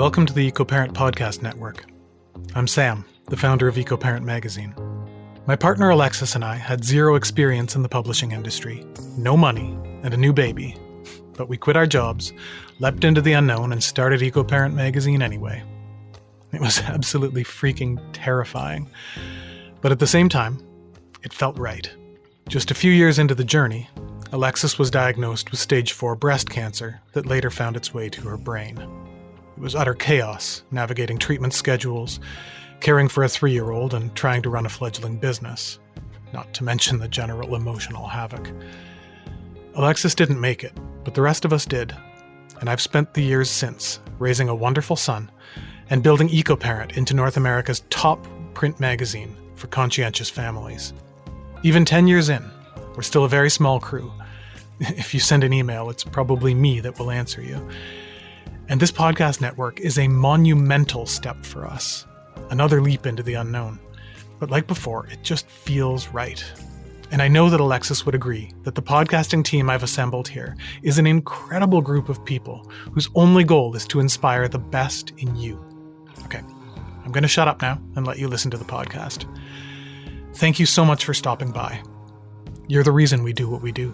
Welcome to the EcoParent Podcast Network. I'm Sam, the founder of EcoParent magazine. My partner Alexis and I had zero experience in the publishing industry, no money, and a new baby. But we quit our jobs, leapt into the unknown, and started EcoParent magazine anyway. It was absolutely freaking terrifying. But at the same time, it felt right. Just a few years into the journey, Alexis was diagnosed with stage 4 breast cancer that later found its way to her brain. It was utter chaos, navigating treatment schedules, caring for a 3-year-old, and trying to run a fledgling business, not to mention the general emotional havoc. Alexis didn't make it, but the rest of us did, and I've spent the years since raising a wonderful son and building EcoParent into North America's top print magazine for conscientious families. Even 10 years in, we're still a very small crew. If you send an email, it's probably me that will answer you. And this podcast network is a monumental step for us, another leap into the unknown. But like before, it just feels right. And I know that Alexis would agree that the podcasting team I've assembled here is an incredible group of people whose only goal is to inspire the best in you. Okay, I'm going to shut up now and let you listen to the podcast. Thank you so much for stopping by. You're the reason we do what we do.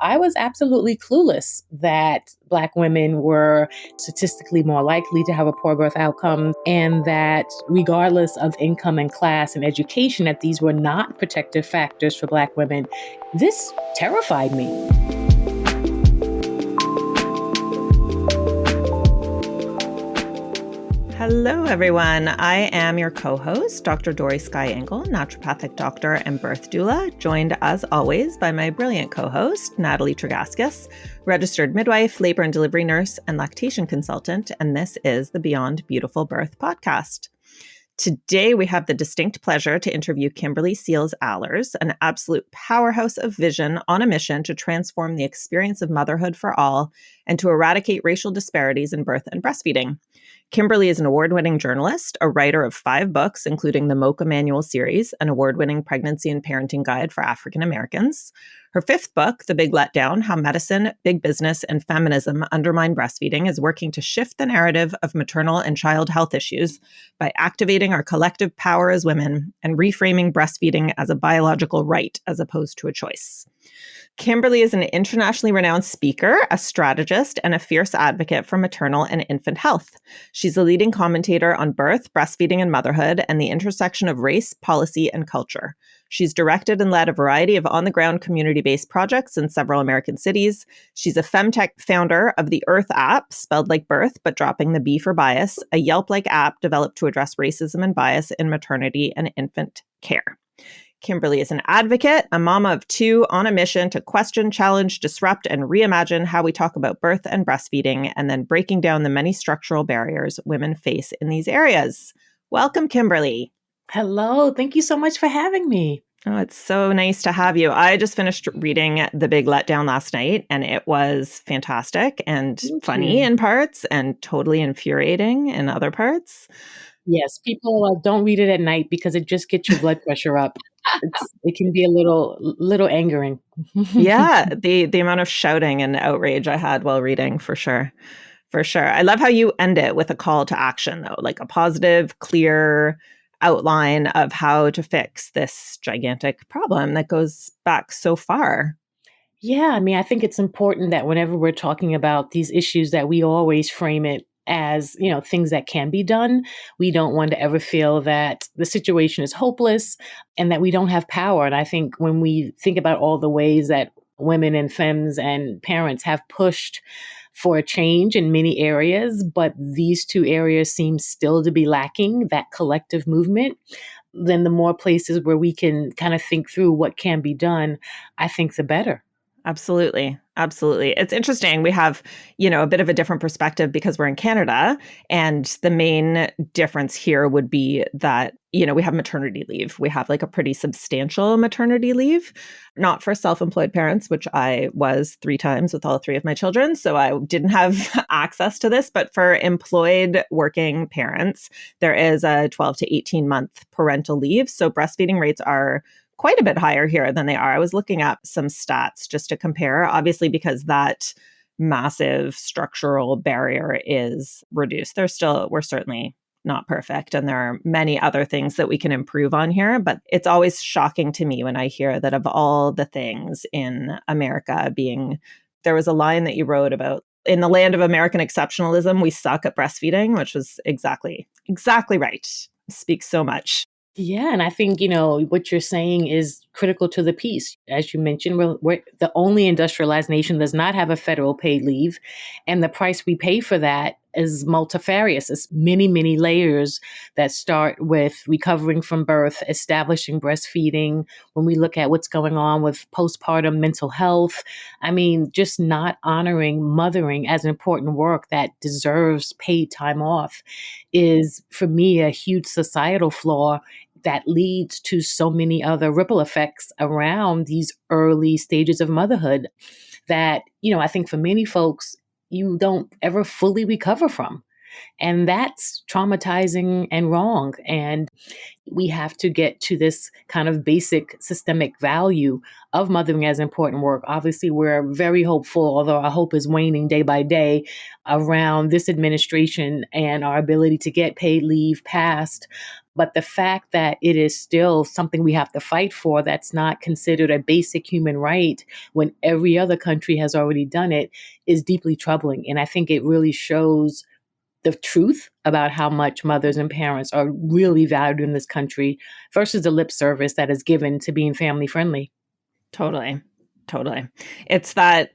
I was absolutely clueless that Black women were statistically more likely to have a poor birth outcome, and that regardless of income and class and education, that these were not protective factors for Black women. This terrified me. Hello, everyone. I am your co-host, Dr. Dory Skye Engel, naturopathic doctor and birth doula, joined as always by my brilliant co-host, Natalie Tregaskis, registered midwife, labor and delivery nurse, and lactation consultant. And this is the Beyond Beautiful Birth podcast. Today, we have the distinct pleasure to interview Kimberly Seals-Allers, an absolute powerhouse of vision on a mission to transform the experience of motherhood for all and to eradicate racial disparities in birth and breastfeeding. Kimberly is an award-winning journalist, a writer of 5 books, including the Mocha Manual series, an award-winning pregnancy and parenting guide for African Americans. Her 5th book, The Big Letdown: How Medicine, Big Business, and Feminism Undermine Breastfeeding, is working to shift the narrative of maternal and child health issues by activating our collective power as women and reframing breastfeeding as a biological right as opposed to a choice. Kimberly is an internationally renowned speaker, a strategist, and a fierce advocate for maternal and infant health. She's a leading commentator on birth, breastfeeding, and motherhood, and the intersection of race, policy, and culture. She's directed and led a variety of on-the-ground community-based projects in several American cities. She's a femtech founder of the Earth app, spelled like birth, but dropping the B for bias, a Yelp-like app developed to address racism and bias in maternity and infant care. Kimberly is an advocate, a mama of 2 on a mission to question, challenge, disrupt, and reimagine how we talk about birth and breastfeeding, and then breaking down the many structural barriers women face in these areas. Welcome, Kimberly. Hello. Thank you so much for having me. Oh, it's so nice to have you. I just finished reading The Big Letdown last night, and it was fantastic and funny in parts and totally infuriating in other parts. Yes, people don't read it at night because it just gets your blood pressure up. It can be a little angering. Yeah, the amount of shouting and outrage I had while reading, for sure. For sure. I love how you end it with a call to action, though, like a positive, clear outline of how to fix this gigantic problem that goes back so far. Yeah, I mean, I think it's important that whenever we're talking about these issues, that we always frame it as, things that can be done. We don't want to ever feel that the situation is hopeless and that we don't have power. And I think when we think about all the ways that women and femmes and parents have pushed for a change in many areas, but these 2 areas seem still to be lacking that collective movement, then the more places where we can kind of think through what can be done, I think the better. Absolutely. Absolutely. It's interesting. We have, a bit of a different perspective because we're in Canada. And the main difference here would be that, we have maternity leave. We have like a pretty substantial maternity leave, not for self-employed parents, which I was 3 times with all 3 of my children. So I didn't have access to this. But for employed working parents, there is a 12 to 18 month parental leave. So breastfeeding rates are quite a bit higher here than they are. I was looking at some stats just to compare, obviously, because that massive structural barrier is reduced. We're certainly not perfect. And there are many other things that we can improve on here. But it's always shocking to me when I hear that of all the things in America there was a line that you wrote about, in the land of American exceptionalism, we suck at breastfeeding, which was exactly right. Speaks so much. Yeah, and I think, what you're saying is critical to the piece. As you mentioned, we're the only industrialized nation that does not have a federal paid leave. And the price we pay for that is multifarious. It's many, many layers that start with recovering from birth, establishing breastfeeding. When we look at what's going on with postpartum mental health, I mean, just not honoring mothering as an important work that deserves paid time off is, for me, a huge societal flaw that leads to so many other ripple effects around these early stages of motherhood that, I think for many folks, you don't ever fully recover from. And that's traumatizing and wrong. And we have to get to this kind of basic systemic value of mothering as important work. Obviously, we're very hopeful, although our hope is waning day by day, around this administration and our ability to get paid leave passed. But the fact that it is still something we have to fight for, that's not considered a basic human right when every other country has already done it, is deeply troubling. And I think it really shows the truth about how much mothers and parents are really valued in this country versus the lip service that is given to being family friendly. Totally. It's that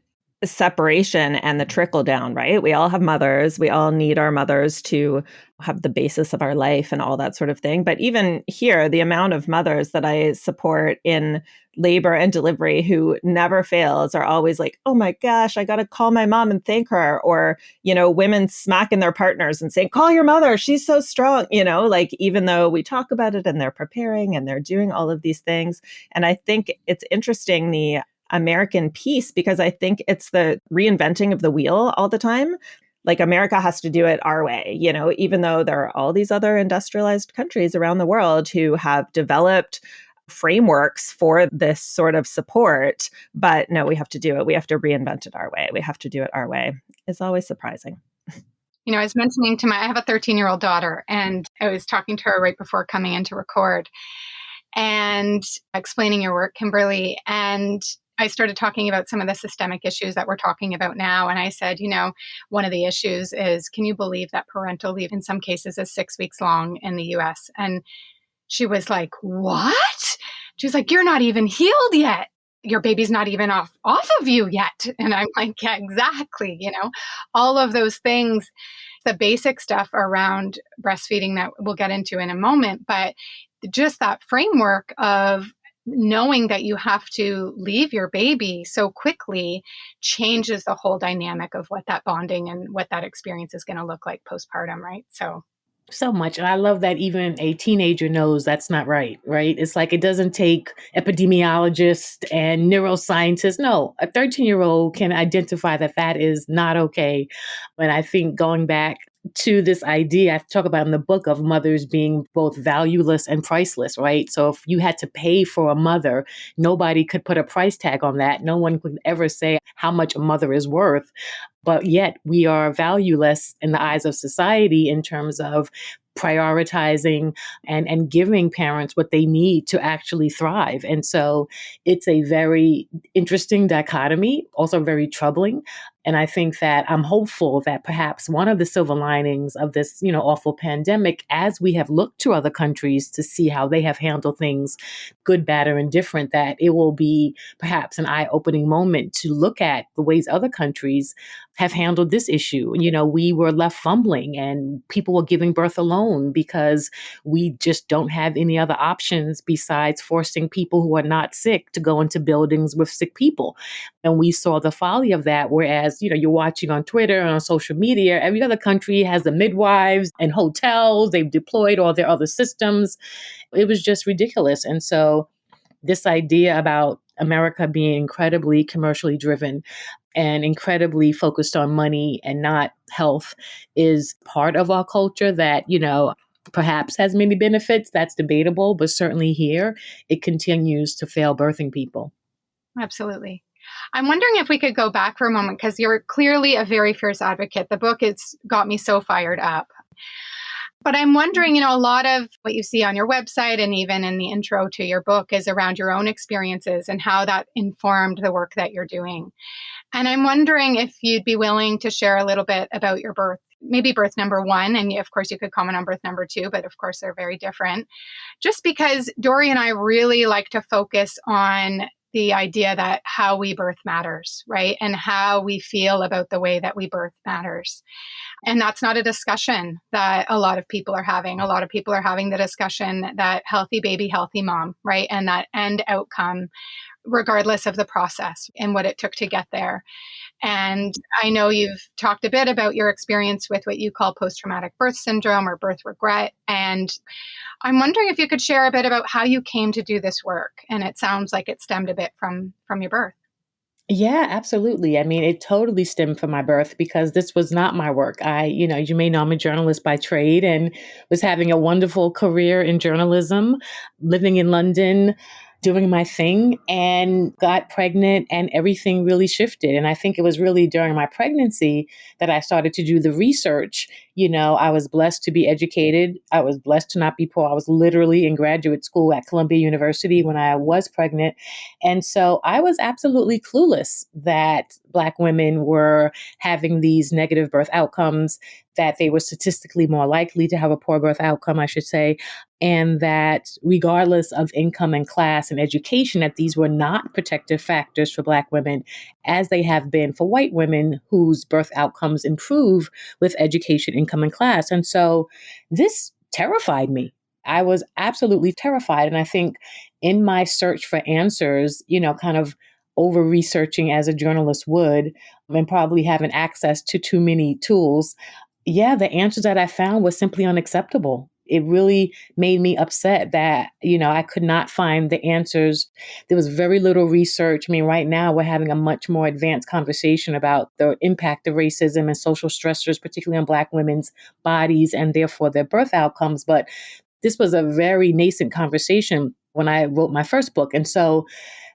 separation and the trickle down, right? We all have mothers. We all need our mothers to have the basis of our life and all that sort of thing. But even here, the amount of mothers that I support in labor and delivery who never fails are always like, oh my gosh, I got to call my mom and thank her. Or, women smacking their partners and saying, call your mother, she's so strong, like, even though we talk about it and they're preparing and they're doing all of these things. And I think it's interesting, the American piece, because I think it's the reinventing of the wheel all the time. Like, America has to do it our way, even though there are all these other industrialized countries around the world who have developed frameworks for this sort of support. But no, we have to do it. We have to reinvent it our way. We have to do it our way. It's always surprising. I was mentioning I have a 13-year-old daughter, and I was talking to her right before coming in to record and explaining your work, Kimberly. And I started talking about some of the systemic issues that we're talking about now. And I said, one of the issues is, can you believe that parental leave in some cases is 6 weeks long in the US? And she was like, what? She was like, you're not even healed yet. Your baby's not even off of you yet. And I'm like, yeah, exactly. All of those things, the basic stuff around breastfeeding that we'll get into in a moment, but just that framework of knowing that you have to leave your baby so quickly changes the whole dynamic of what that bonding and what that experience is going to look like postpartum, right? So much. And I love that even a teenager knows that's not right? It's like, it doesn't take epidemiologists and neuroscientists. No, a 13-year-old can identify that is not okay. And I think going back to this idea I talk about in the book of mothers being both valueless and priceless, right? So if you had to pay for a mother, nobody could put a price tag on that. No one could ever say how much a mother is worth. But yet we are valueless in the eyes of society in terms of prioritizing and giving parents what they need to actually thrive. And so it's a very interesting dichotomy, also very troubling. And I think that I'm hopeful that perhaps one of the silver linings of this, awful pandemic, as we have looked to other countries to see how they have handled things, good, bad, or indifferent, that it will be perhaps an eye-opening moment to look at the ways other countries have handled this issue. We were left fumbling and people were giving birth alone because we just don't have any other options besides forcing people who are not sick to go into buildings with sick people. And we saw the folly of that. Whereas, you're watching on Twitter and on social media, every other country has the midwives and hotels. They've deployed all their other systems. It was just ridiculous. And so this idea about America being incredibly commercially driven and incredibly focused on money and not health is part of our culture that, perhaps has many benefits. That's debatable, but certainly here it continues to fail birthing people. Absolutely. I'm wondering if we could go back for a moment, because you're clearly a very fierce advocate. The book has got me so fired up. But I'm wondering, a lot of what you see on your website and even in the intro to your book is around your own experiences and how that informed the work that you're doing. And I'm wondering if you'd be willing to share a little bit about your birth, maybe birth number 1. And of course, you could comment on birth number 2, but of course, they're very different. Just because Dory and I really like to focus on the idea that how we birth matters, right? And how we feel about the way that we birth matters. And that's not a discussion that a lot of people are having. A lot of people are having the discussion that healthy baby, healthy mom, right? And that end outcome, regardless of the process and what it took to get there. And I know you've talked a bit about your experience with what you call post-traumatic birth syndrome or birth regret. And I'm wondering if you could share a bit about how you came to do this work. And it sounds like it stemmed a bit from your birth. Yeah, absolutely. I mean, it totally stemmed from my birth because this was not my work. You may know I'm a journalist by trade and was having a wonderful career in journalism, living in London, doing my thing, and got pregnant, and everything really shifted. And I think it was really during my pregnancy that I started to do the research. I was blessed to be educated. I was blessed to not be poor. I was literally in graduate school at Columbia University when I was pregnant. And so I was absolutely clueless that Black women were having these negative birth outcomes, that they were statistically more likely to have a poor birth outcome, I should say, and that regardless of income and class and education, that these were not protective factors for Black women, as they have been for white women whose birth outcomes improve with education, income, and class. And so this terrified me. I was absolutely terrified. And I think in my search for answers, kind of over researching as a journalist would, and probably having access to too many tools, the answers that I found was simply unacceptable. It really made me upset that, I could not find the answers. There was very little research. I mean, right now we're having a much more advanced conversation about the impact of racism and social stressors, particularly on Black women's bodies and therefore their birth outcomes. But this was a very nascent conversation when I wrote my first book. And so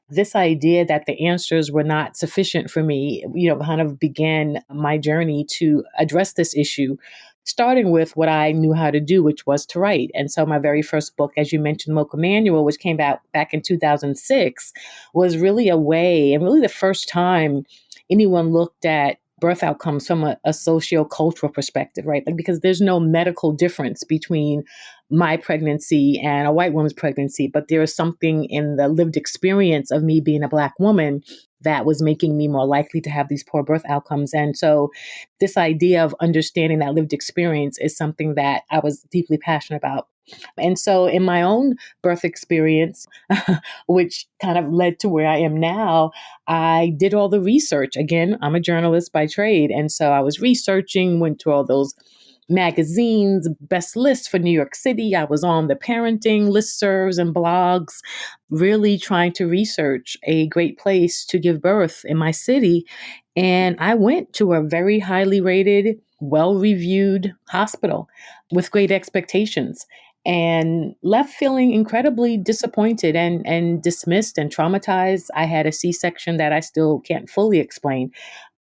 this idea that the answers were not sufficient for me, kind of began my journey to address this issue, starting with what I knew how to do, which was to write. And so my very first book, as you mentioned, Mocha Manual, which came out back in 2006, was really a way, and really the first time anyone looked at birth outcomes from a socio-cultural perspective, right? Because there's no medical difference between my pregnancy and a white woman's pregnancy, but there is something in the lived experience of me being a Black woman that was making me more likely to have these poor birth outcomes. And so this idea of understanding that lived experience is something that I was deeply passionate about. And so in my own birth experience, which kind of led to where I am now, I did all the research. Again, I'm a journalist by trade. And so I was researching, went to all those magazines, best lists for New York City. I was on the parenting listservs and blogs, really trying to research a great place to give birth in my city. And I went to a very highly rated, well-reviewed hospital with great expectations, and left feeling incredibly disappointed and dismissed and traumatized. I had a C-section that I still can't fully explain.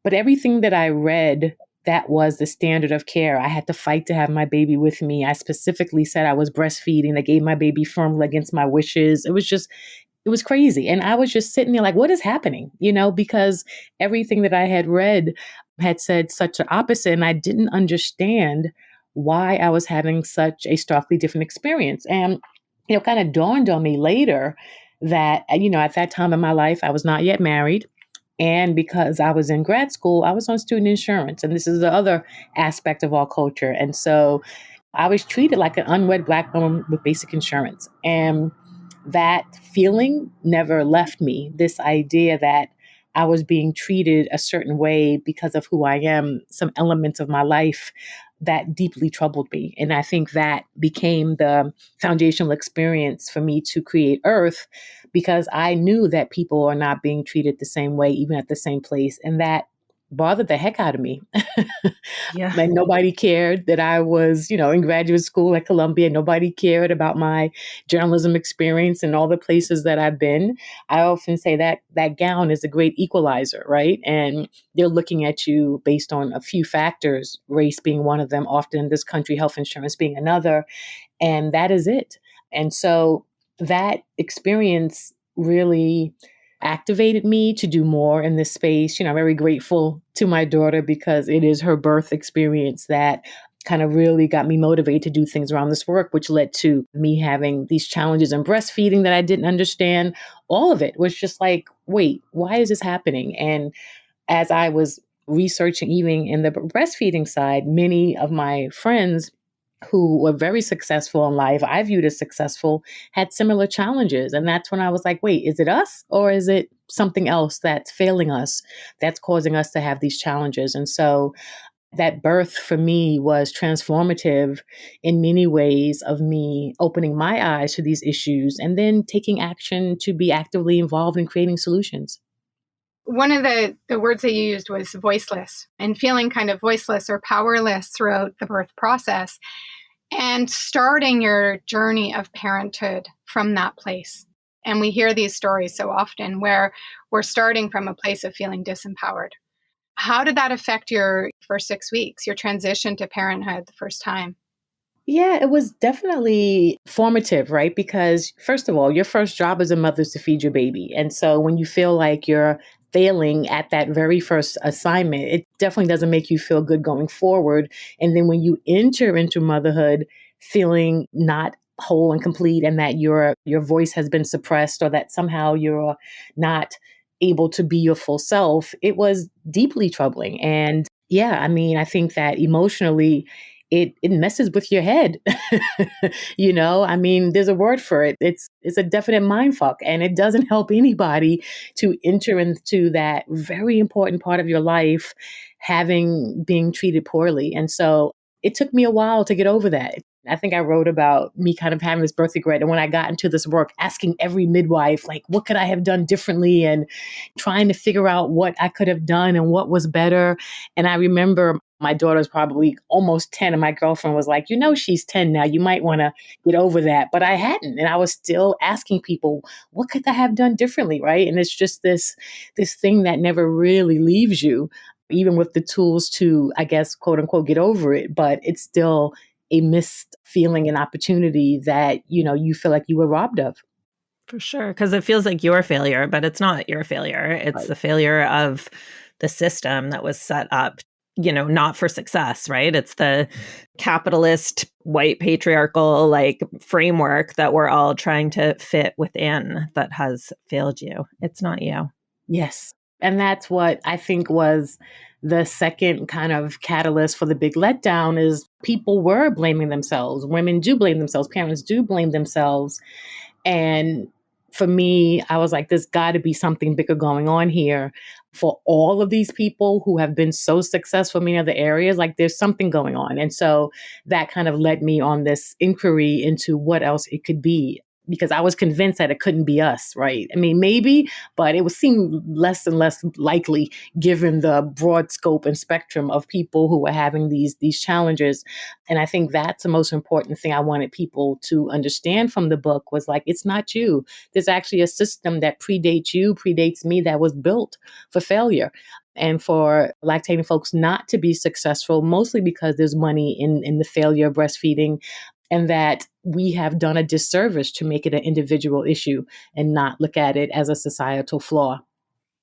But everything that I read that was the standard of care. I had to fight to have my baby with me. I specifically said I was breastfeeding. They gave my baby firmly against my wishes. It was crazy. And I was just sitting there like, what is happening? Because everything that I had read had said such an opposite, and I didn't understand why I was having such a starkly different experience. And, kind of dawned on me later that, at that time in my life, I was not yet married. And because I was in grad school, I was on student insurance. And this is the other aspect of our culture. And so I was treated like an unwed Black woman with basic insurance. And that feeling never left me. This idea that I was being treated a certain way because of who I am, some elements of my life that deeply troubled me. And I think that became the foundational experience for me to create Earth, because I knew that people are not being treated the same way, even at the same place. And that bothered the heck out of me. Yeah. Like nobody cared that I was, in graduate school at Columbia. Nobody cared about my journalism experience and all the places that I've been. I often say that that gown is a great equalizer, right? And they're looking at you based on a few factors, race being one of them, often in this country, health insurance being another. And that is it. And so that experience really activated me to do more in this space. I'm very grateful to my daughter because it is her birth experience that kind of really got me motivated to do things around this work, which led to me having these challenges in breastfeeding that I didn't understand. All of it was just like, wait, why is this happening? And as I was researching, even in the breastfeeding side, many of my friends who were very successful in life, I viewed as successful, had similar challenges. And that's when I was like, wait, is it us or is it something else that's failing us, that's causing us to have these challenges? And so that birth for me was transformative in many ways of me opening my eyes to these issues and then taking action to be actively involved in creating solutions. One of the words that you used was voiceless, and feeling kind of voiceless or powerless throughout the birth process, and starting your journey of parenthood from that place. And we hear these stories so often where we're starting from a place of feeling disempowered. How did that affect your first 6 weeks, your transition to parenthood the first time? Yeah, it was definitely formative, right? Because first of all, your first job as a mother is to feed your baby. And so when you feel like you're failing at that very first assignment, it definitely doesn't make you feel good going forward. And then when you enter into motherhood feeling not whole and complete and that your voice has been suppressed or that somehow you're not able to be your full self, it was deeply troubling. And yeah, I mean, I think that emotionally it messes with your head. I mean, there's a word for it. It's a definite mind fuck, and it doesn't help anybody to enter into that very important part of your life being treated poorly. And so it took me a while to get over that. I think I wrote about me kind of having this birth regret. And when I got into this work, asking every midwife, like, what could I have done differently? And trying to figure out what I could have done and what was better. And I remember my daughter's probably almost 10. And my girlfriend was like, she's 10 now. You might want to get over that. But I hadn't. And I was still asking people, what could I have done differently? Right. And it's just this thing that never really leaves you, even with the tools to, I guess, quote unquote, get over it. But it's still a missed feeling and opportunity that, you feel like you were robbed of. For sure. Because it feels like your failure, but it's not your failure. It's Right. the failure of the system that was set up, not for success, right? It's the capitalist, white patriarchal framework that we're all trying to fit within that has failed you. It's not you. Yes. And that's what I think was the second kind of catalyst for the big letdown is people were blaming themselves. Women do blame themselves. Parents do blame themselves. And for me, I was like, there's got to be something bigger going on here for all of these people who have been so successful in many other areas. Like there's something going on. And so that kind of led me on this inquiry into what else it could be, because I was convinced that it couldn't be us, right? I mean, maybe, but it would seem less and less likely given the broad scope and spectrum of people who were having these challenges. And I think that's the most important thing I wanted people to understand from the book was like, it's not you. There's actually a system that predates you, predates me, that was built for failure. And for lactating folks not to be successful, mostly because there's money in the failure of breastfeeding, and that we have done a disservice to make it an individual issue and not look at it as a societal flaw.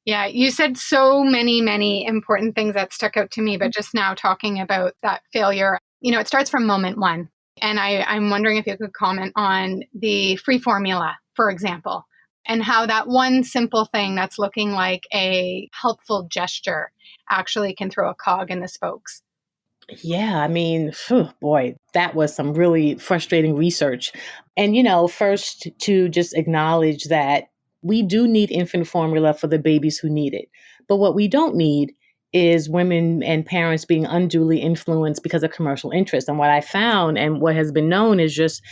Yeah, you said so many, many important things that stuck out to me, but just now talking about that failure, it starts from moment one. And I'm wondering if you could comment on the free formula, for example, and how that one simple thing that's looking like a helpful gesture actually can throw a cog in the spokes. Yeah, I mean, boy, that was some really frustrating research. And, first to just acknowledge that we do need infant formula for the babies who need it. But what we don't need is women and parents being unduly influenced because of commercial interest. And what I found and what has been known is just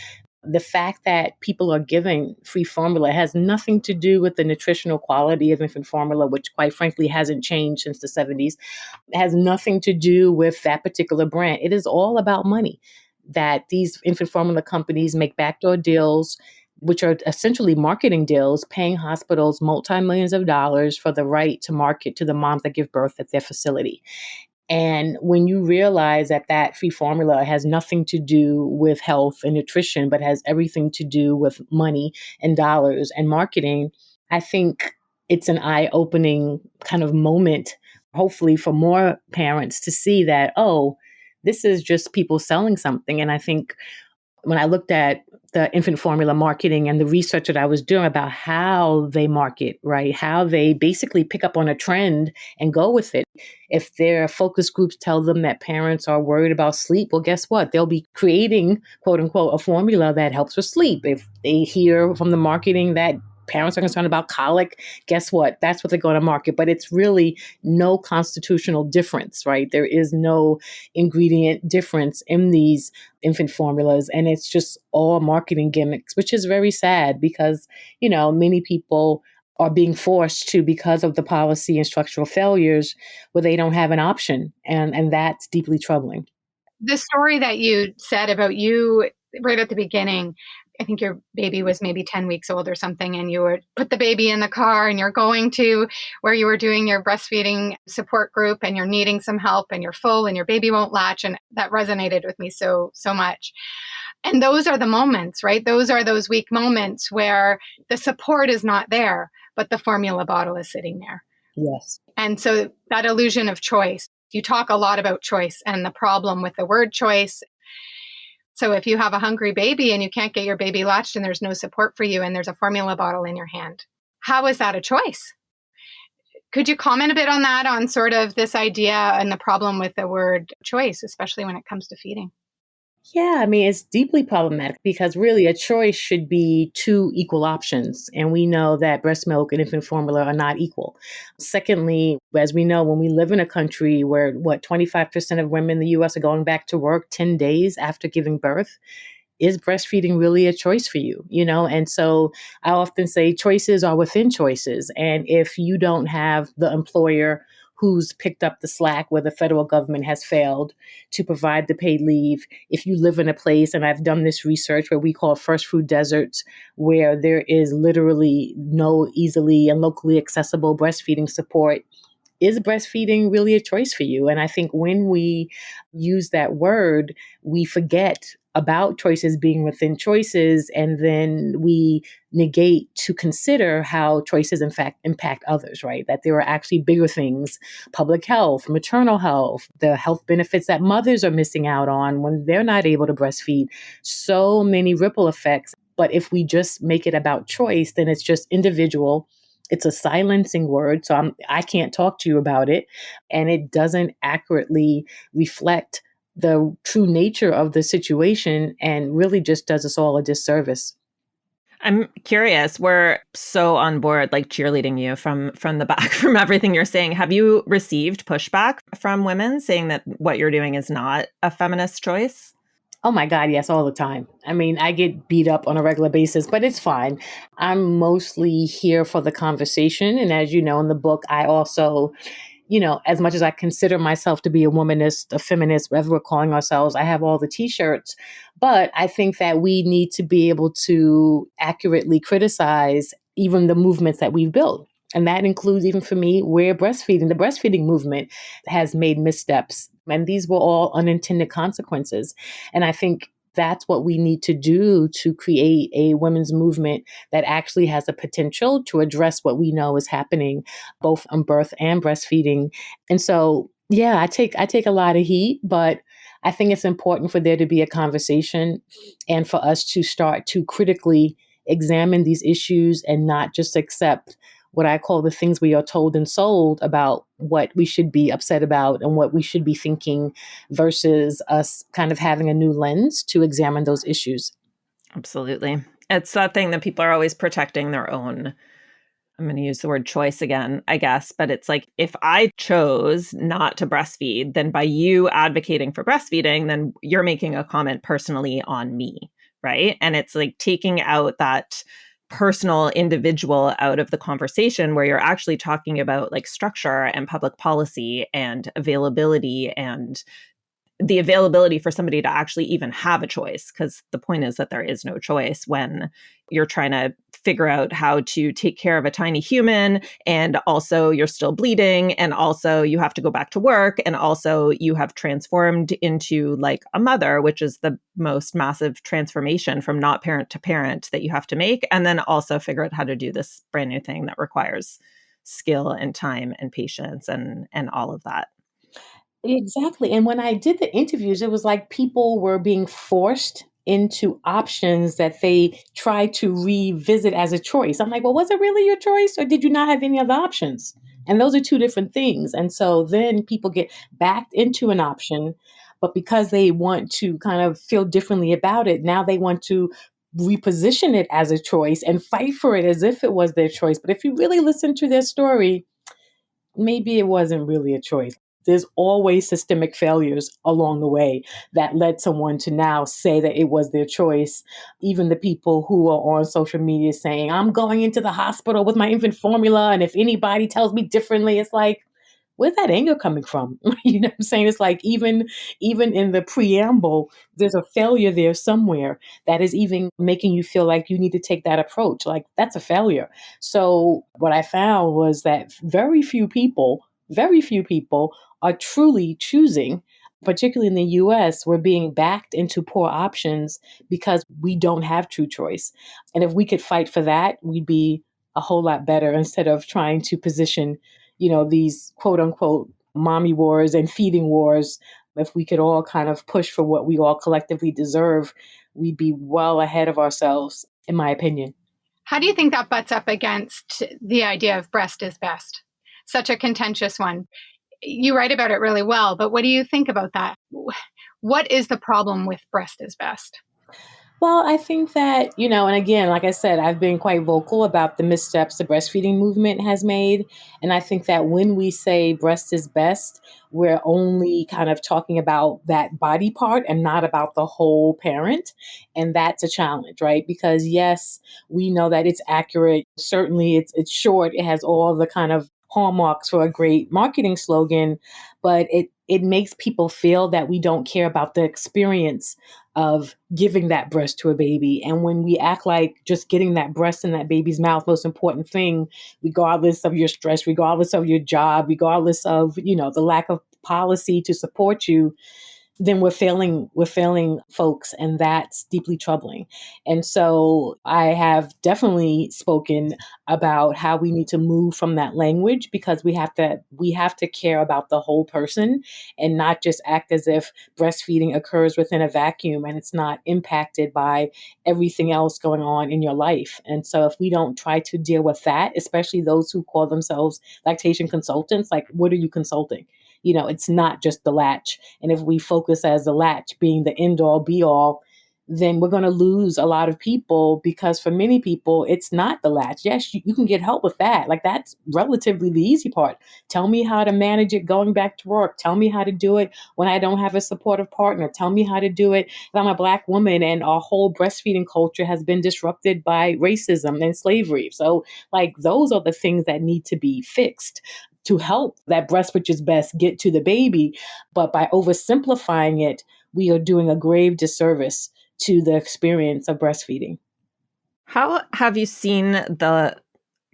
The fact that people are giving free formula has nothing to do with the nutritional quality of infant formula, which quite frankly hasn't changed since the 70s. It has nothing to do with that particular brand. It is all about money, that these infant formula companies make backdoor deals, which are essentially marketing deals, paying hospitals multi-millions of dollars for the right to market to the moms that give birth at their facility. And when you realize that that free formula has nothing to do with health and nutrition, but has everything to do with money and dollars and marketing, I think it's an eye-opening kind of moment, hopefully for more parents to see that, oh, this is just people selling something. And I think when I looked at the infant formula marketing and the research that I was doing about how they market, right? How they basically pick up on a trend and go with it. If their focus groups tell them that parents are worried about sleep, well, guess what? They'll be creating, quote unquote, a formula that helps with sleep. If they hear from the marketing that parents are concerned about colic, guess what? That's what they're going to market. But it's really no constitutional difference, right? There is no ingredient difference in these infant formulas. And it's just all marketing gimmicks, which is very sad because, many people are being forced to because of the policy and structural failures where they don't have an option. And that's deeply troubling. The story that you said about you right at the beginning, I think your baby was maybe 10 weeks old or something, and you would put the baby in the car and you're going to where you were doing your breastfeeding support group and you're needing some help and you're full and your baby won't latch. And that resonated with me so much. And those are the moments, right? Those are those weak moments where the support is not there, but the formula bottle is sitting there. Yes. And so that illusion of choice, you talk a lot about choice and the problem with the word choice. So if you have a hungry baby and you can't get your baby latched and there's no support for you and there's a formula bottle in your hand, how is that a choice? Could you comment a bit on that, on sort of this idea and the problem with the word choice, especially when it comes to feeding? Yeah, I mean, it's deeply problematic because really a choice should be two equal options. And we know that breast milk and infant formula are not equal. Secondly, as we know, when we live in a country where 25% of women in the US are going back to work 10 days after giving birth, is breastfeeding really a choice for you? And so I often say choices are within choices. And if you don't have the employer who's picked up the slack where the federal government has failed to provide the paid leave, if you live in a place, and I've done this research where we call first food deserts, where there is literally no easily and locally accessible breastfeeding support, is breastfeeding really a choice for you? And I think when we use that word, we forget about choices being within choices, and then we negate to consider how choices in fact impact others, right? That there are actually bigger things, public health, maternal health, the health benefits that mothers are missing out on when they're not able to breastfeed, so many ripple effects. But if we just make it about choice, then it's just individual. It's a silencing word, so I can't talk to you about it, and it doesn't accurately reflect the true nature of the situation and really just does us all a disservice. I'm curious. We're so on board, like cheerleading you from the back from everything you're saying. Have you received pushback from women saying that what you're doing is not a feminist choice? Oh my God, yes, all the time. I mean, I get beat up on a regular basis, but it's fine. I'm mostly here for the conversation. And as you know, in the book, I also, as much as I consider myself to be a womanist, a feminist, whatever we're calling ourselves, I have all the t-shirts. But I think that we need to be able to accurately criticize even the movements that we've built. And that includes, even for me, where the breastfeeding movement has made missteps. And these were all unintended consequences. And I think that's what we need to do to create a women's movement that actually has the potential to address what we know is happening, both on birth and breastfeeding. And so, yeah, I take a lot of heat, but I think it's important for there to be a conversation and for us to start to critically examine these issues and not just accept what I call the things we are told and sold about what we should be upset about and what we should be thinking versus us kind of having a new lens to examine those issues. Absolutely. It's that thing that people are always protecting their own. I'm going to use the word choice again, I guess, but it's like, if I chose not to breastfeed, then by you advocating for breastfeeding, then you're making a comment personally on me, right? And it's like taking out that personal individual out of the conversation where you're actually talking about like structure and public policy and availability and the availability for somebody to actually even have a choice. Because the point is that there is no choice when you're trying to figure out how to take care of a tiny human, and also you're still bleeding, and also you have to go back to work, and also you have transformed into like a mother, which is the most massive transformation from not parent to parent that you have to make, and then also figure out how to do this brand new thing that requires skill and time and patience and all of that. Exactly. And when I did the interviews, it was like people were being forced into options that they tried to revisit as a choice. I'm like, well, was it really your choice or did you not have any other options? And those are two different things. And so then people get backed into an option, but because they want to kind of feel differently about it, now they want to reposition it as a choice and fight for it as if it was their choice. But if you really listen to their story, maybe it wasn't really a choice. There's always systemic failures along the way that led someone to now say that it was their choice. Even the people who are on social media saying, I'm going into the hospital with my infant formula, and if anybody tells me differently, it's like, where's that anger coming from? You know what I'm saying? It's like even in the preamble, there's a failure there somewhere that is even making you feel like you need to take that approach. Like that's a failure. So what I found was that very few people are truly choosing, particularly in the US, we're being backed into poor options because we don't have true choice. And if we could fight for that, we'd be a whole lot better instead of trying to position, these quote unquote mommy wars and feeding wars. If we could all kind of push for what we all collectively deserve, we'd be well ahead of ourselves, in my opinion. How do you think that butts up against the idea of breast is best? Such a contentious one. You write about it really well, but what do you think about that? What is the problem with breast is best? Well, I think that, and again, like I said, I've been quite vocal about the missteps the breastfeeding movement has made. And I think that when we say breast is best, we're only kind of talking about that body part and not about the whole parent. And that's a challenge, right? Because yes, we know that it's accurate. Certainly it's short. It has all the kind of hallmarks for a great marketing slogan, but it makes people feel that we don't care about the experience of giving that breast to a baby. And when we act like just getting that breast in that baby's mouth, most important thing, regardless of your stress, regardless of your job, regardless of, the lack of policy to support you, then we're failing folks, and that's deeply troubling. And so I have definitely spoken about how we need to move from that language, because we have to care about the whole person and not just act as if breastfeeding occurs within a vacuum and it's not impacted by everything else going on in your life. And so if we don't try to deal with that, especially those who call themselves lactation consultants, like what are you consulting? It's not just the latch. And if we focus as the latch being the end all be all, then we're going to lose a lot of people, because for many people, it's not the latch. Yes, you can get help with that. Like that's relatively the easy part. Tell me how to manage it going back to work. Tell me how to do it when I don't have a supportive partner. Tell me how to do it if I'm a Black woman and our whole breastfeeding culture has been disrupted by racism and slavery. So like those are the things that need to be fixed to help that breast which is best get to the baby. But by oversimplifying it, we are doing a grave disservice to the experience of breastfeeding. How have you seen the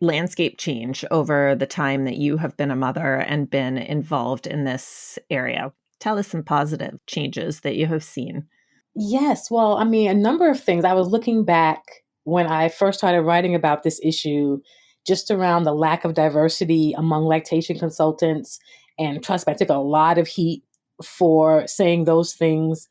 landscape change over the time that you have been a mother and been involved in this area? Tell us some positive changes that you have seen. Yes. Well, I mean, a number of things. I was looking back when I first started writing about this issue, just around the lack of diversity among lactation consultants. And trust me, I took a lot of heat for saying those things.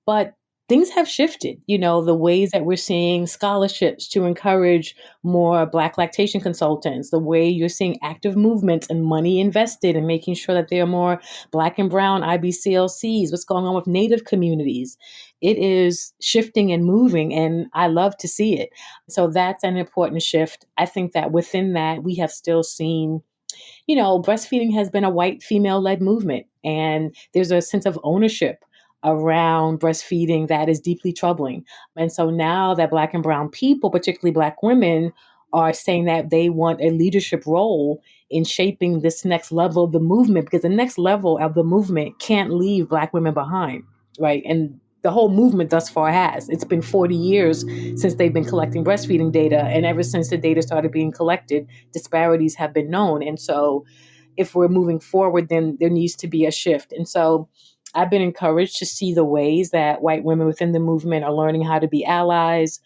But things have shifted, the ways that we're seeing scholarships to encourage more Black lactation consultants, the way you're seeing active movements and money invested in making sure that there are more Black and brown IBCLCs, what's going on with Native communities. It is shifting and moving, and I love to see it. So that's an important shift. I think that within that, we have still seen breastfeeding has been a white female led movement, and there's a sense of ownership around breastfeeding that is deeply troubling. And so now that Black and brown people, particularly Black women, are saying that they want a leadership role in shaping this next level of the movement, because the next level of the movement can't leave Black women behind, right? And the whole movement thus far has. It's been 40 years since they've been collecting breastfeeding data. And ever since the data started being collected, disparities have been known. And so if we're moving forward, then there needs to be a shift. And so I've been encouraged to see the ways that white women within the movement are learning how to be allies,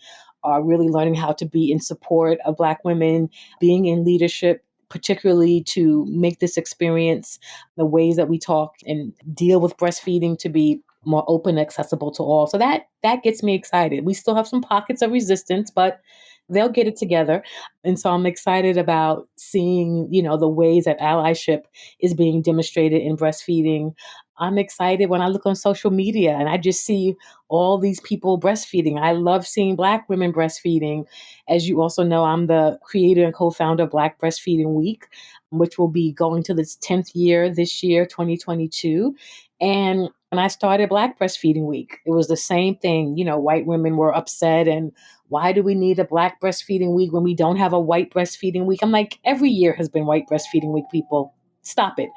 are really learning how to be in support of Black women, being in leadership, particularly to make this experience, the ways that we talk and deal with breastfeeding, to be more open and accessible to all. So that gets me excited. We still have some pockets of resistance, but they'll get it together. And so I'm excited about seeing, the ways that allyship is being demonstrated in breastfeeding. I'm excited when I look on social media and I just see all these people breastfeeding. I love seeing Black women breastfeeding. As you also know, I'm the creator and co-founder of Black Breastfeeding Week, which will be going to its 10th year this year, 2022. And when I started Black Breastfeeding Week, it was the same thing. White women were upset, and why do we need a Black Breastfeeding Week when we don't have a White Breastfeeding Week? I'm like, every year has been White Breastfeeding Week, people. Stop it.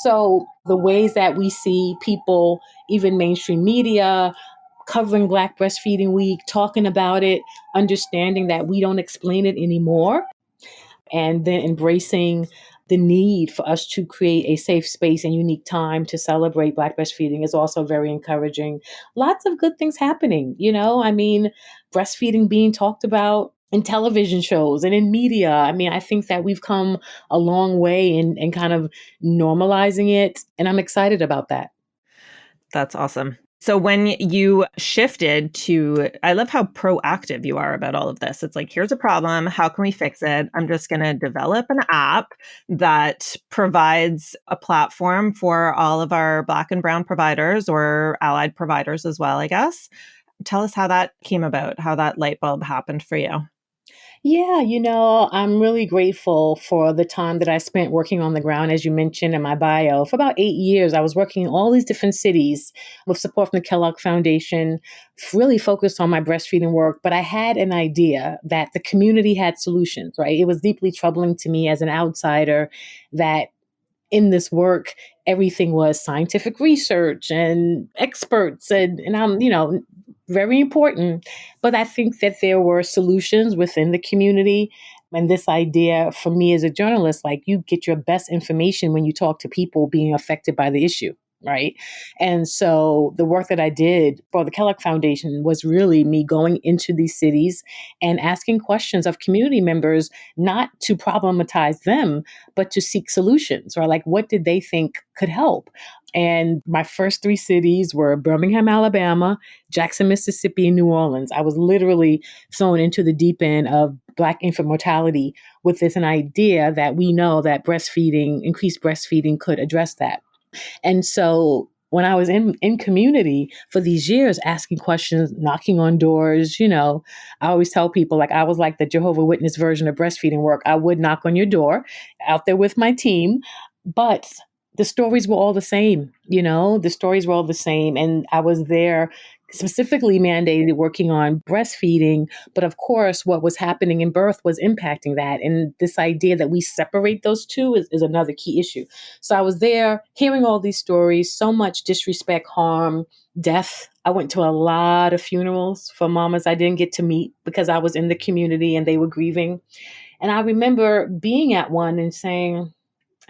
So the ways that we see people, even mainstream media, covering Black Breastfeeding Week, talking about it, understanding that we don't explain it anymore, and then embracing the need for us to create a safe space and unique time to celebrate Black breastfeeding is also very encouraging. Lots of good things happening, breastfeeding being talked about in television shows and in media. I think that we've come a long way in kind of normalizing it, and I'm excited about that. That's awesome. So when you shifted to, I love how proactive you are about all of this. It's like, here's a problem. How can we fix it? I'm just going to develop an app that provides a platform for all of our Black and brown providers, or allied providers as well, I guess. Tell us how that came about, how that light bulb happened for you. Yeah, I'm really grateful for the time that I spent working on the ground, as you mentioned in my bio. For about 8 years, I was working in all these different cities with support from the Kellogg Foundation, really focused on my breastfeeding work. But I had an idea that the community had solutions, right? It was deeply troubling to me as an outsider that in this work, everything was scientific research and experts, and I'm, very important. But I think that there were solutions within the community. And this idea for me as a journalist, like, you get your best information when you talk to people being affected by the issue. Right. And so the work that I did for the Kellogg Foundation was really me going into these cities and asking questions of community members, not to problematize them, but to seek solutions, or like, what did they think could help? And my first 3 cities were Birmingham, Alabama, Jackson, Mississippi, and New Orleans. I was literally thrown into the deep end of Black infant mortality with this an idea that we know that breastfeeding, increased breastfeeding, could address that. And so when I was in community for these years, asking questions, knocking on doors, I always tell people, like, I was like the Jehovah's Witness version of breastfeeding work. I would knock on your door out there with my team, but the stories were all the same, the stories were all the same. And I was there specifically mandated working on breastfeeding. But of course, what was happening in birth was impacting that. And this idea that we separate those two is another key issue. So I was there hearing all these stories, so much disrespect, harm, death. I went to a lot of funerals for mamas I didn't get to meet because I was in the community and they were grieving. And I remember being at one and saying,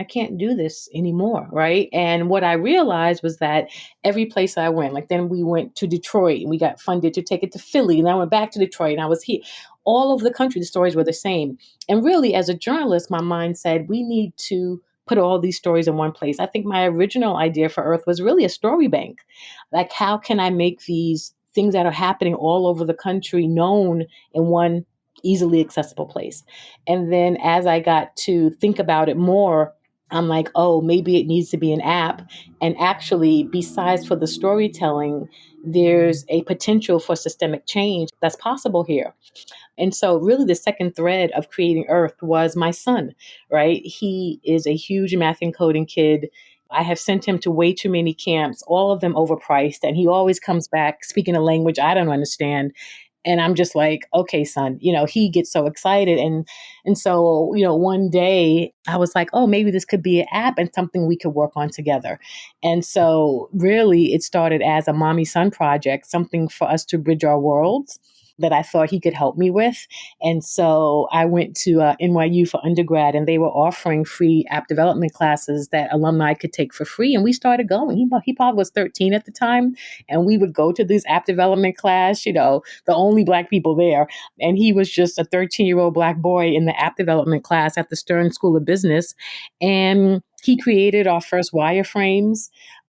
I can't do this anymore, right? And what I realized was that every place I went, like, then we went to Detroit and we got funded to take it to Philly, and I went back to Detroit and I was here. All over the country, the stories were the same. And really, as a journalist, my mind said, we need to put all these stories in one place. I think my original idea for Earth was really a story bank. Like, how can I make these things that are happening all over the country known in one easily accessible place? And then as I got to think about it more, I'm like, oh, maybe it needs to be an app. And actually, besides for the storytelling, there's a potential for systemic change that's possible here. And so really the second thread of creating Earth was my son, right? He is a huge math and coding kid. I have sent him to way too many camps, all of them overpriced. And he always comes back speaking a language I don't understand. And I'm just like, okay, son, he gets so excited. And so, one day I was like, oh, maybe this could be an app and something we could work on together. And so really it started as a mommy son project, something for us to bridge our worlds that I thought he could help me with. And so I went to NYU for undergrad, and they were offering free app development classes that alumni could take for free. And we started going. He probably was 13 at the time. And we would go to this app development class, the only Black people there. And he was just a 13-year-old Black boy in the app development class at the Stern School of Business. And he created our first wireframes.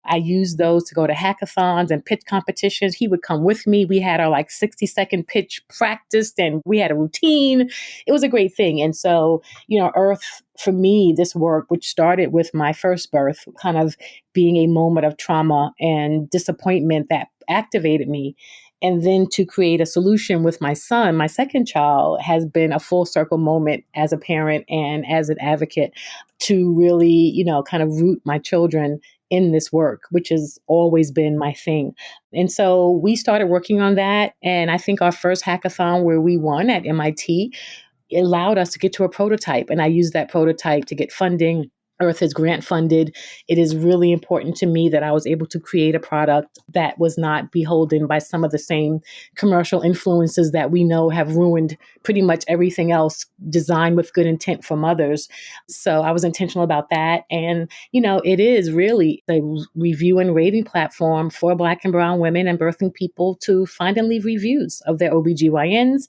I used those to go to hackathons and pitch competitions. He would come with me. We had our 60-second pitch practiced, and we had a routine. It was a great thing. And so, Earth, for me, this work, which started with my first birth, kind of being a moment of trauma and disappointment that activated me. And then to create a solution with my son, my second child, has been a full circle moment as a parent and as an advocate to really, kind of root my children in this work, which has always been my thing. And so we started working on that. And I think our first hackathon where we won at MIT, it allowed us to get to a prototype. And I used that prototype to get funding. Earth is grant funded. It is really important to me that I was able to create a product that was not beholden by some of the same commercial influences that we know have ruined pretty much everything else designed with good intent from others. So I was intentional about that. And, it is really a review and rating platform for Black and brown women and birthing people to find and leave reviews of their OBGYNs,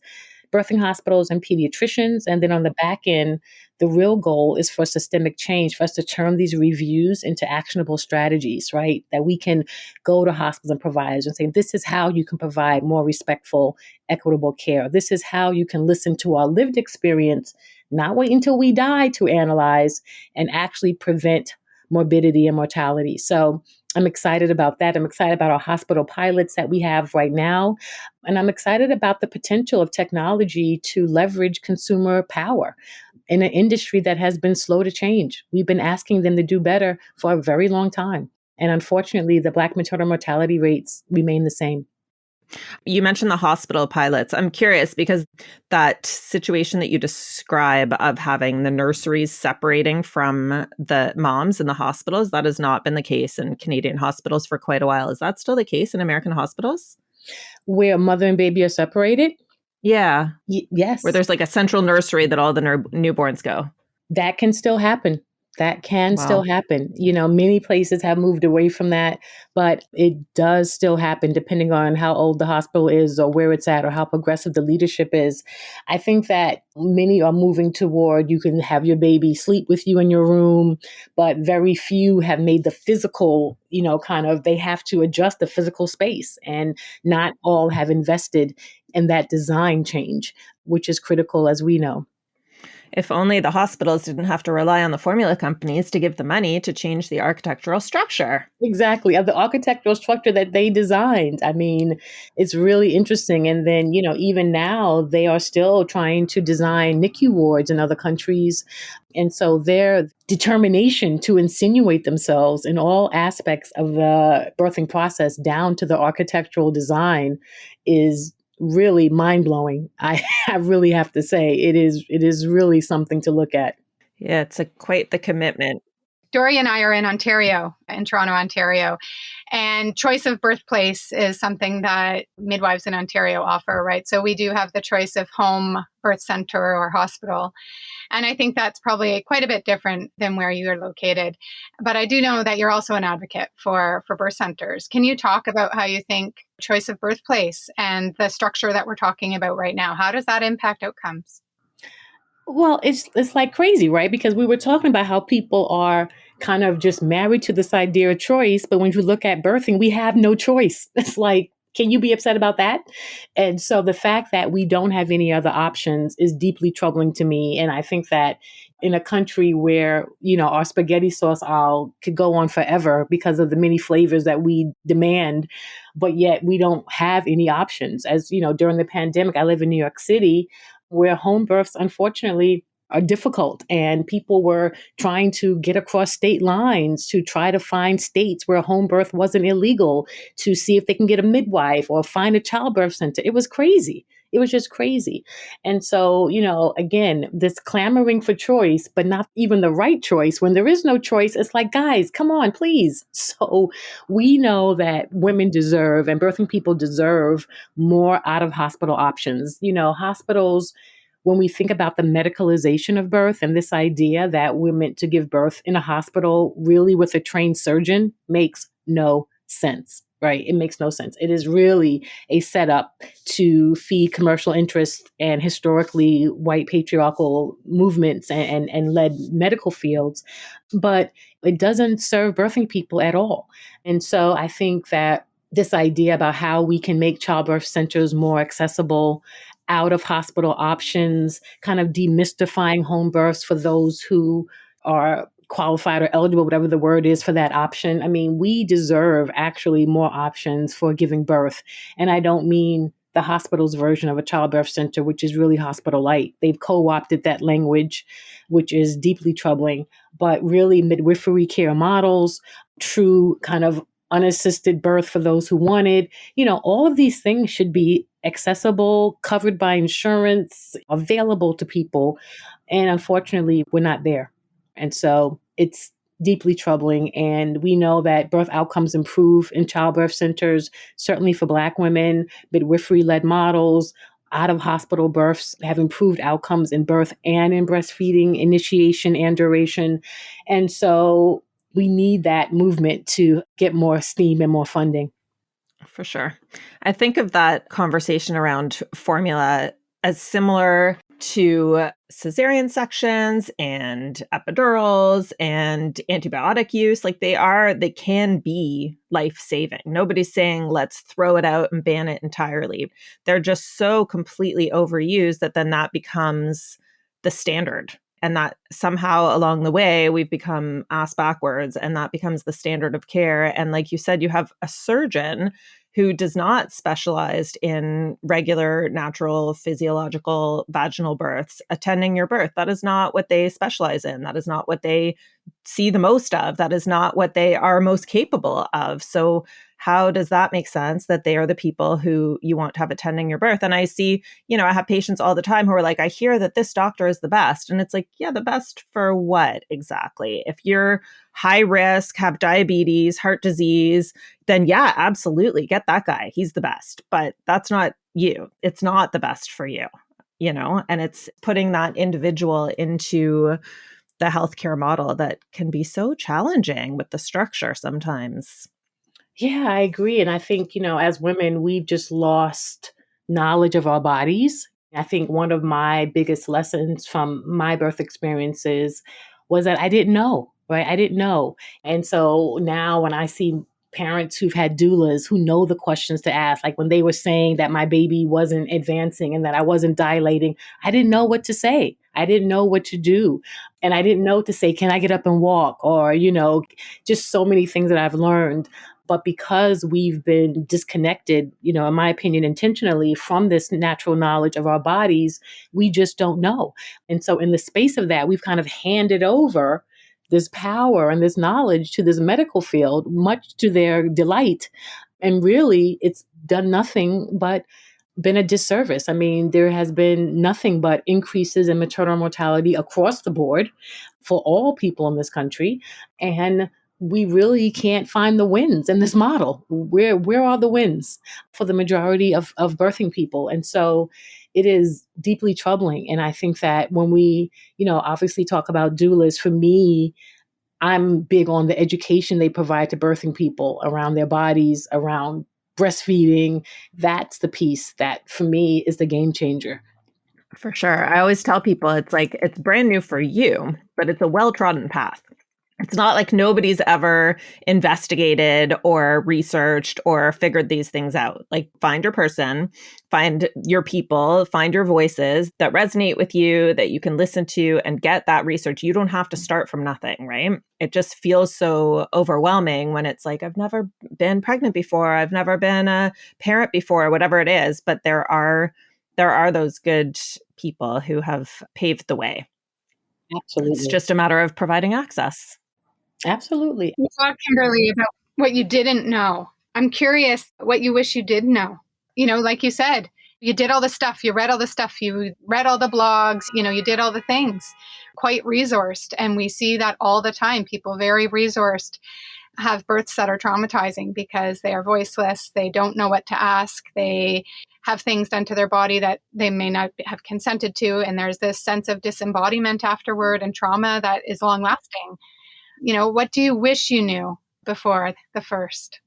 birthing hospitals, and pediatricians. And then on the back end, the real goal is for systemic change, for us to turn these reviews into actionable strategies, right? That we can go to hospitals and providers and say, this is how you can provide more respectful, equitable care. This is how you can listen to our lived experience, not wait until we die to analyze, and actually prevent morbidity and mortality. So I'm excited about that. I'm excited about our hospital pilots that we have right now. And I'm excited about the potential of technology to leverage consumer power in an industry that has been slow to change. We've been asking them to do better for a very long time. And unfortunately, the Black maternal mortality rates remain the same. You mentioned the hospital pilots. I'm curious because that situation that you describe of having the nurseries separating from the moms in the hospitals, that has not been the case in Canadian hospitals for quite a while. Is that still the case in American hospitals? Where mother and baby are separated? Yeah. Yes. Where there's a central nursery that all the newborns go. That can still happen. That can still happen. Many places have moved away from that, but it does still happen depending on how old the hospital is or where it's at or how progressive the leadership is. I think that many are moving toward you can have your baby sleep with you in your room, but very few have made the physical, they have to adjust the physical space, and not all have invested in that design change, which is critical, as we know. If only the hospitals didn't have to rely on the formula companies to give the money to change the architectural structure. Exactly. Of the architectural structure that they designed. I mean, it's really interesting. And then, even now they are still trying to design NICU wards in other countries. And so their determination to insinuate themselves in all aspects of the birthing process down to the architectural design is really mind-blowing. I really have to say it is really something to look at. Yeah, it's quite the commitment. Dory and I are in Ontario, in Toronto, Ontario, and choice of birthplace is something that midwives in Ontario offer, right? So we do have the choice of home, birth center, or hospital. And I think that's probably quite a bit different than where you are located. But I do know that you're also an advocate for birth centers. Can you talk about how you think choice of birthplace and the structure that we're talking about right now, how does that impact outcomes? Well, it's like crazy, right? Because we were talking about how people are kind of just married to this idea of choice. But when you look at birthing, we have no choice. It's like, can you be upset about that? And so the fact that we don't have any other options is deeply troubling to me. And I think that in a country where, our spaghetti sauce aisle could go on forever because of the many flavors that we demand, but yet we don't have any options. As during the pandemic, I live in New York City, where home births, unfortunately, are difficult, and people were trying to get across state lines to try to find states where home birth wasn't illegal to see if they can get a midwife or find a childbirth center. It was crazy. It was just crazy. And so, again, this clamoring for choice, but not even the right choice. When there is no choice, it's like, guys, come on, please. So we know that women deserve and birthing people deserve more out of hospital options. Hospitals, when we think about the medicalization of birth and this idea that we're meant to give birth in a hospital really with a trained surgeon makes no sense, right? It makes no sense. It is really a setup to feed commercial interests and historically white patriarchal movements and led medical fields, but it doesn't serve birthing people at all. And so I think that this idea about how we can make childbirth centers more accessible, out of hospital options, kind of demystifying home births for those who are qualified or eligible, whatever the word is for that option. I mean, we deserve actually more options for giving birth. And I don't mean the hospital's version of a childbirth center, which is really hospital light. They've co-opted that language, which is deeply troubling, but really midwifery care models, true kind of unassisted birth for those who want it. All of these things should be accessible, covered by insurance, available to people. And unfortunately, we're not there. And so it's deeply troubling. And we know that birth outcomes improve in childbirth centers, certainly for Black women, midwifery-led models, out-of-hospital births have improved outcomes in birth and in breastfeeding, initiation and duration. And so we need that movement to get more steam and more funding. For sure. I think of that conversation around formula as similar to cesarean sections and epidurals and antibiotic use. Like they can be life-saving. Nobody's saying let's throw it out and ban it entirely. They're just so completely overused that then that becomes the standard. And that somehow along the way, we've become ass backwards and that becomes the standard of care. And like you said, you have a surgeon who does not specialize in regular, natural, physiological vaginal births attending your birth. That is not what they specialize in. That is not what they see the most of. That is not what they are most capable of. So how does that make sense that they are the people who you want to have attending your birth? And I see, I have patients all the time who are like, I hear that this doctor is the best. And it's like, yeah, the best for what exactly? If you're high risk, have diabetes, heart disease, then yeah, absolutely get that guy. He's the best. But that's not you. It's not the best for you, and it's putting that individual into the healthcare model that can be so challenging with the structure sometimes. Yeah, I agree. And I think, as women, we've just lost knowledge of our bodies. I think one of my biggest lessons from my birth experiences was that I didn't know, right? I didn't know. And so now when I see parents who've had doulas who know the questions to ask, like when they were saying that my baby wasn't advancing and that I wasn't dilating, I didn't know what to say. I didn't know what to do. And I didn't know to say, can I get up and walk? Or, just so many things that I've learned. But because we've been disconnected, in my opinion, intentionally from this natural knowledge of our bodies, we just don't know. And so in the space of that, we've kind of handed over this power and this knowledge to this medical field, much to their delight. And really, it's done nothing but been a disservice. I mean, there has been nothing but increases in maternal mortality across the board for all people in this country. And we really can't find the wins in this model. Where are the wins for the majority of birthing people? And so it is deeply troubling. And I think that when we, obviously talk about doulas, for me, I'm big on the education they provide to birthing people around their bodies, around breastfeeding. That's the piece that for me is the game changer. For sure. I always tell people it's like, it's brand new for you, but it's a well-trodden path. It's not like nobody's ever investigated or researched or figured these things out. Like find your person, find your people, find your voices that resonate with you, that you can listen to and get that research. You don't have to start from nothing, right? It just feels so overwhelming when it's like, I've never been pregnant before. I've never been a parent before, whatever it is. But there are those good people who have paved the way. Absolutely. It's just a matter of providing access. Absolutely. You talked, Kimberly, about what you didn't know. I'm curious what you wish you did know. Like you said, you did all the stuff, you read all the stuff, you read all the blogs, you did all the things, quite resourced. And we see that all the time. People very resourced have births that are traumatizing because they are voiceless. They don't know what to ask. They have things done to their body that they may not have consented to. And there's this sense of disembodiment afterward and trauma that is long lasting. What do you wish you knew before the first?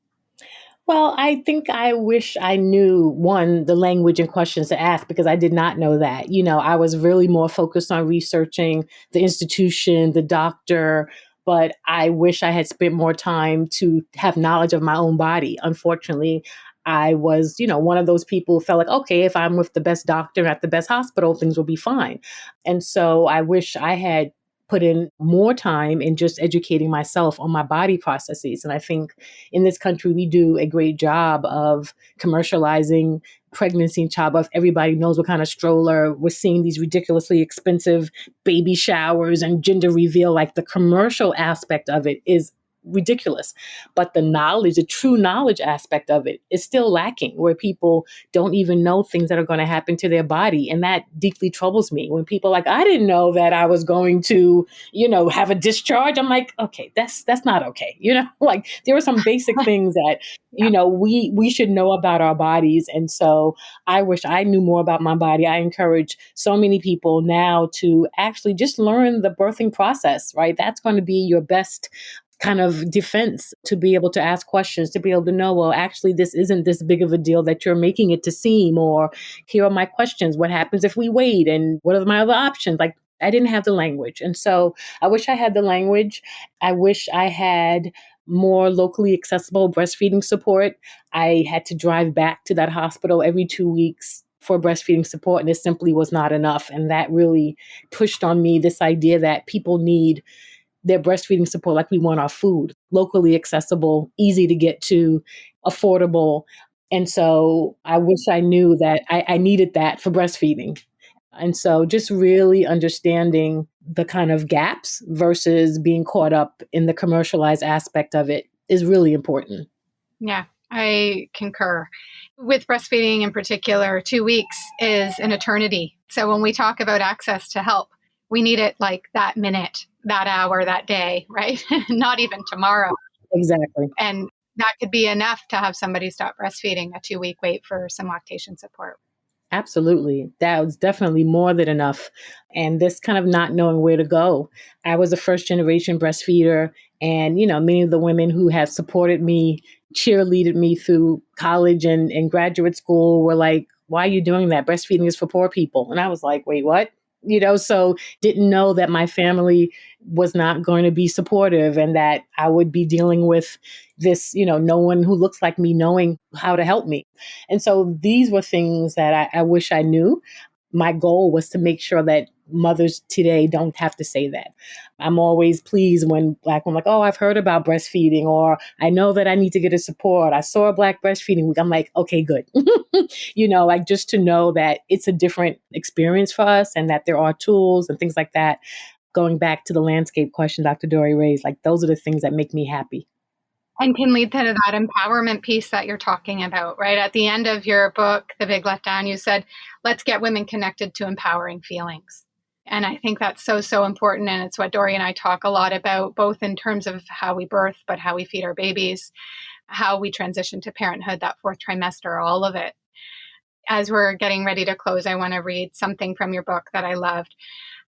Well, I think I wish I knew, one, the language and questions to ask, because I did not know that. I was really more focused on researching the institution, the doctor, but I wish I had spent more time to have knowledge of my own body. Unfortunately, I was, one of those people who felt like, okay, if I'm with the best doctor at the best hospital, things will be fine. And so I wish I had put in more time in just educating myself on my body processes. And I think in this country, we do a great job of commercializing pregnancy and childbirth. Everybody knows what kind of stroller. We're seeing these ridiculously expensive baby showers and gender reveal. Like, the commercial aspect of it is ridiculous. But the knowledge, the true knowledge aspect of it is still lacking, where people don't even know things that are going to happen to their body. And that deeply troubles me when people are like, I didn't know that I was going to, have a discharge. I'm like, okay, that's not okay. Like, there are some basic things that, we should know about our bodies. And so I wish I knew more about my body. I encourage so many people now to actually just learn the birthing process, right? That's going to be your best kind of defense, to be able to ask questions, to be able to know, well, actually, this isn't this big of a deal that you're making it to seem, or here are my questions. What happens if we wait? And what are my other options? Like, I didn't have the language. And so I wish I had the language. I wish I had more locally accessible breastfeeding support. I had to drive back to that hospital every 2 weeks for breastfeeding support, and it simply was not enough. And that really pushed on me this idea that people need their breastfeeding support like we want our food, locally accessible, easy to get to, affordable. And so I wish I knew that I needed that for breastfeeding. And so just really understanding the kind of gaps versus being caught up in the commercialized aspect of it is really important. Yeah, I concur. With breastfeeding in particular, 2 weeks is an eternity. So when we talk about access to help, we need it like that minute, that hour, that day, right? Not even tomorrow. Exactly. And that could be enough to have somebody stop breastfeeding, a 2-week wait for some lactation support. Absolutely. That was definitely more than enough. And this kind of not knowing where to go. I was a first generation breastfeeder, and, many of the women who have supported me, cheerleaded me through college and graduate school were like, why are you doing that? Breastfeeding is for poor people. And I was like, wait, what? So didn't know that my family was not going to be supportive, and that I would be dealing with this, no one who looks like me knowing how to help me. And so these were things that I wish I knew. My goal was to make sure that mothers today don't have to say that. I'm always pleased when Black women are like, oh, I've heard about breastfeeding, or I know that I need to get a support. I saw a Black breastfeeding week. I'm like, okay, good. Like, just to know that it's a different experience for us, and that there are tools and things like that. Going back to the landscape question Dr. Dory raised, like, those are the things that make me happy. And can lead to that empowerment piece that you're talking about, right? At the end of your book, The Big Letdown, you said, let's get women connected to empowering feelings. And I think that's so, so important. And it's what Dory and I talk a lot about, both in terms of how we birth, but how we feed our babies, how we transition to parenthood, that 4th trimester, all of it. As we're getting ready to close, I want to read something from your book that I loved.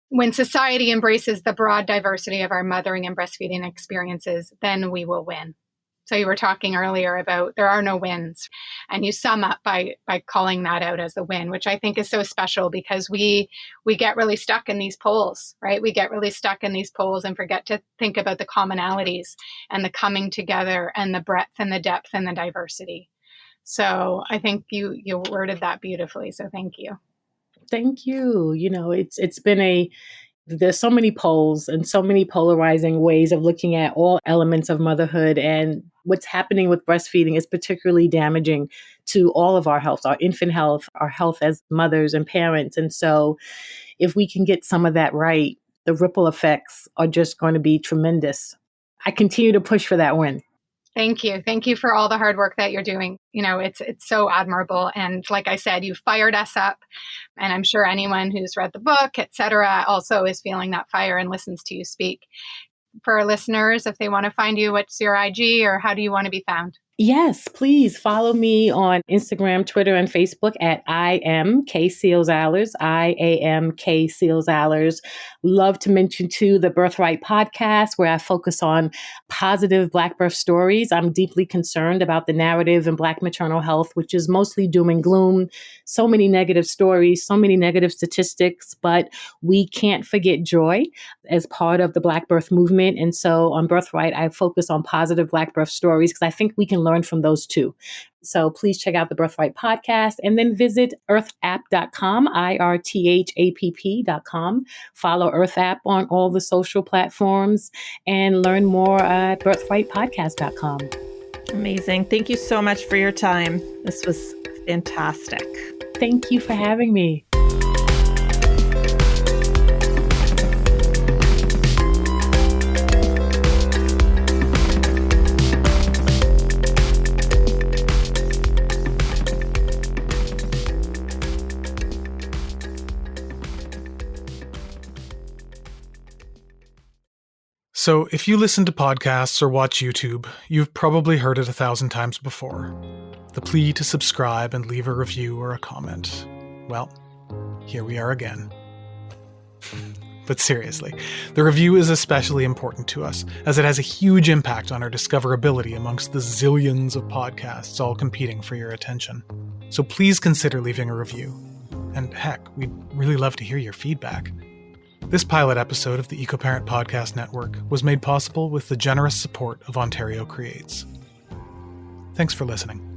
When society embraces the broad diversity of our mothering and breastfeeding experiences, then we will win. So you were talking earlier about there are no wins, and you sum up by calling that out as the win, which I think is so special, because we get really stuck in these poles, right? We get really stuck in these poles and forget to think about the commonalities and the coming together and the breadth and the depth and the diversity. So I think you worded that beautifully. So thank you. Thank you. It's been there's so many poles and so many polarizing ways of looking at all elements of motherhood, and what's happening with breastfeeding is particularly damaging to all of our health, our infant health, our health as mothers and parents. And so if we can get some of that right, the ripple effects are just going to be tremendous. I continue to push for that win. Thank you. Thank you for all the hard work that you're doing. It's so admirable. And like I said, you've fired us up. And I'm sure anyone who's read the book, et cetera, also is feeling that fire and listens to you speak. For our listeners, if they want to find you, what's your IG or how do you want to be found? Yes, please follow me on Instagram, Twitter, and Facebook at I am K Seals Allers, IAM Seals Allers. Love to mention too the Birthright podcast, where I focus on positive Black birth stories. I'm deeply concerned about the narrative in Black maternal health, which is mostly doom and gloom. So many negative stories, so many negative statistics, but we can't forget joy as part of the Black birth movement. And so on Birthright, I focus on positive Black birth stories because I think we can learn from those too. So please check out the Birthright podcast and then visit earthapp.com, IRTHAPP.com. Follow Earth App on all the social platforms and learn more at birthrightpodcast.com. Amazing. Thank you so much for your time. This was fantastic. Thank you for having me. So, if you listen to podcasts or watch YouTube, you've probably heard it 1,000 times before. The plea to subscribe and leave a review or a comment. Well, here we are again. But seriously, the review is especially important to us, as it has a huge impact on our discoverability amongst the zillions of podcasts all competing for your attention. So please consider leaving a review. And heck, we'd really love to hear your feedback. This pilot episode of the EcoParent Podcast Network was made possible with the generous support of Ontario Creates. Thanks for listening.